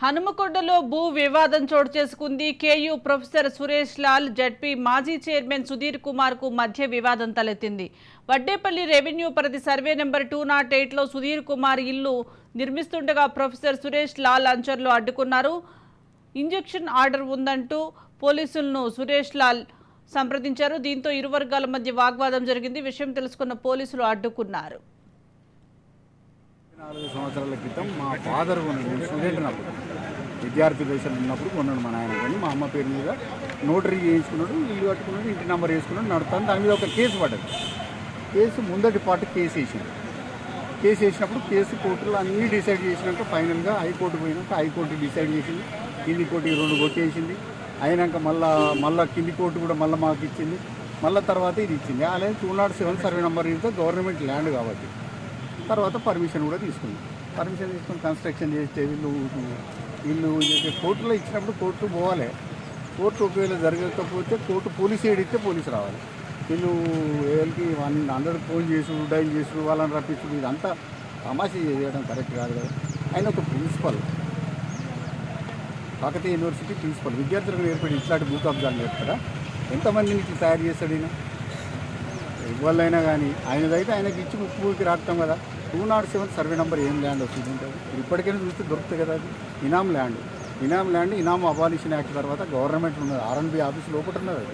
హనుమకొండలో భూ వివాదం చోటు చేసుకుంది. KU professor Suresh Lal, ZP మాజీ చైర్మన్ సుధీర్ కుమార్ కు మధ్య వివాదం తలెత్తింది. వడ్డేపల్లి రెవెన్యూ పరిధి సర్వే నెంబర్ 208లో సుధీర్ కుమార్ ఇల్లు నిర్మిస్తుండగా ప్రొఫెసర్ సురేష్ లాల్ అంచర్లు అడ్డుకున్నారు. ఇంజెక్షన్ ఆర్డర్ ఉందంటూ పోలీసులను సురేష్ లాల్ సంప్రదించారు. దీంతో ఇరు వర్గాల మధ్య వాగ్వాదం జరిగింది. విషయం తెలుసుకున్న పోలీసులు అడ్డుకున్నారు. 4 సంవత్సరాల క్రితం మా ఫాదర్ కొన్నాడు. స్టూడెంట్ ఉన్నప్పుడు విద్యార్థి దశలో ఉన్నప్పుడు కొన్నాడు మా నాయన. కానీ మా అమ్మ పేరు మీద నోటరీ చేయించుకున్నాడు, ఇల్లు కట్టుకున్నాడు, ఇంటి నెంబర్ వేసుకున్నాడు, నడుతాను. దాని మీద ఒక కేసు పడ్డది. కేసు ముందటి పాటు కేసు వేసింది. కేసు వేసినప్పుడు కేసు కోర్టులో అన్నీ డిసైడ్ చేసినాక ఫైనల్గా హైకోర్టు పోయినాక హైకోర్టు డిసైడ్ చేసింది. కింది కోర్టు 2 కొట్టేసింది. అయినాక మళ్ళీ కింది కోర్టు కూడా మాకు ఇచ్చింది. మళ్ళీ తర్వాత ఇది ఇచ్చింది. అలాగే 207 సర్వే నెంబర్ ఇస్తే గవర్నమెంట్ ల్యాండ్ కాబట్టి తర్వాత పర్మిషన్ కూడా తీసుకుంది. పర్మిషన్ తీసుకుని కన్స్ట్రక్షన్ చేస్తే వీళ్ళు కోర్టులో ఇచ్చినప్పుడు కోర్టు పోవాలి. కోర్టు ఒకవేళ జరగకపోతే కోర్టు పోలీసు ఏడిస్తే పోలీసు రావాలి. వీళ్ళు వీళ్ళకి 100 ఫోన్ చేసుడు, డైల్ చేసుడు, వాళ్ళని రప్పించుడు, ఇదంతా తమాషా చేయడం కరెక్ట్ కాదు కదా. ఆయన ఒక ప్రిన్సిపల్, కాకతీయ యూనివర్సిటీ ప్రిన్సిపల్, విద్యార్థులకు ఏర్పడి ఇట్లాంటి భూ కబ్జాలు నేర్పుతారా? ఎంతమందిని తయారు చేస్తాడు ఈయన? ఇవ్వాలైనా కానీ ఆయనదైతే ఆయనకి ఇచ్చి ముక్కుకి రాస్తాం కదా. 207 సర్వే నెంబర్ ఏం ల్యాండ్ వస్తుంది ఉంటుంది. ఇప్పటికైనా చూస్తే దొరుకుతుంది కదా. అది ఇనాం ల్యాండ్ ఇనాం అబాలిషన్ యాక్ట్ తర్వాత గవర్నమెంట్ ఉన్నది. R&B ఆఫీస్ లోపల ఉన్నది. అది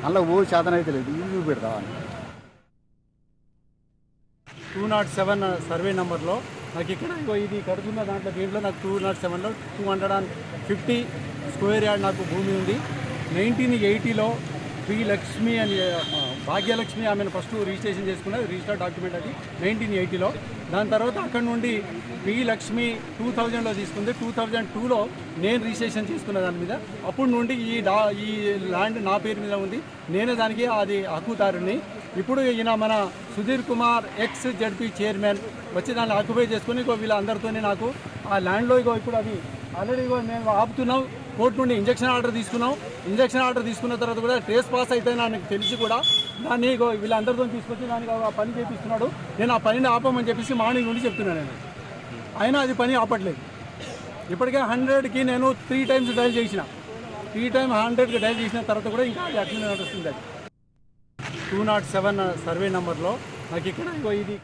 అలా శాతం అయితే లేదు. ఇల్లు చూపెడతా 207 సర్వే నెంబర్లో నాకు ఇక్కడ ఇది కడుతున్న దీంట్లో నాకు 207లో 250 స్క్వేర్ యార్డ్ నాకు భూమి ఉంది. 1980లో పి లక్ష్మి అని భాగ్యలక్ష్మి ఆమెను ఫస్ట్ రిజిస్ట్రేషన్ చేసుకున్నది. రిజిస్టర్ డాక్యుమెంట్ అది 1980లో. దాని తర్వాత అక్కడ నుండి పి లక్ష్మి 2000లో తీసుకుంది. 2002లో నేను రిజిస్ట్రేషన్ చేసుకున్న దాని మీద. అప్పుడు నుండి ఈ ల్యాండ్ నా పేరు మీద ఉంది. నేనే దానికి అది హక్కుదారుని. ఇప్పుడు ఈయన మన Sudheer Kumar X ZP chairman వచ్చి దాన్ని ఆక్యుపై చేసుకుని వీళ్ళందరితోనే నాకు ఆ ల్యాండ్లో ఇప్పుడు అది ఆల్రెడీ మేము ఆపుతున్నాం. కోర్టు నుండి ఇంజక్షన్ ఆర్డర్ తీసుకున్నాం. ఇంజక్షన్ ఆర్డర్ తీసుకున్న తర్వాత కూడా ట్రేస్ పాస్ అయితే నాకు తెలిసి కూడా దాన్ని వీళ్ళందరితో తీసుకొచ్చి దానికి ఆ పని చేపిస్తున్నాడు. నేను ఆ పనిని ఆపమని చెప్పేసి మార్నింగ్ నుండి చెప్తున్నాను. నేను అయినా అది పని ఆపట్లేదు. ఇప్పటికే 100కి నేను 3 టైమ్స్ డైల్ చేసిన. 3 టైమ్స్ 100కి డైల్ చేసిన తర్వాత కూడా ఇంకా అది అట్లనే నడుస్తుంది. 207 సర్వే నెంబర్లో నాకు ఇక్కడ ఇది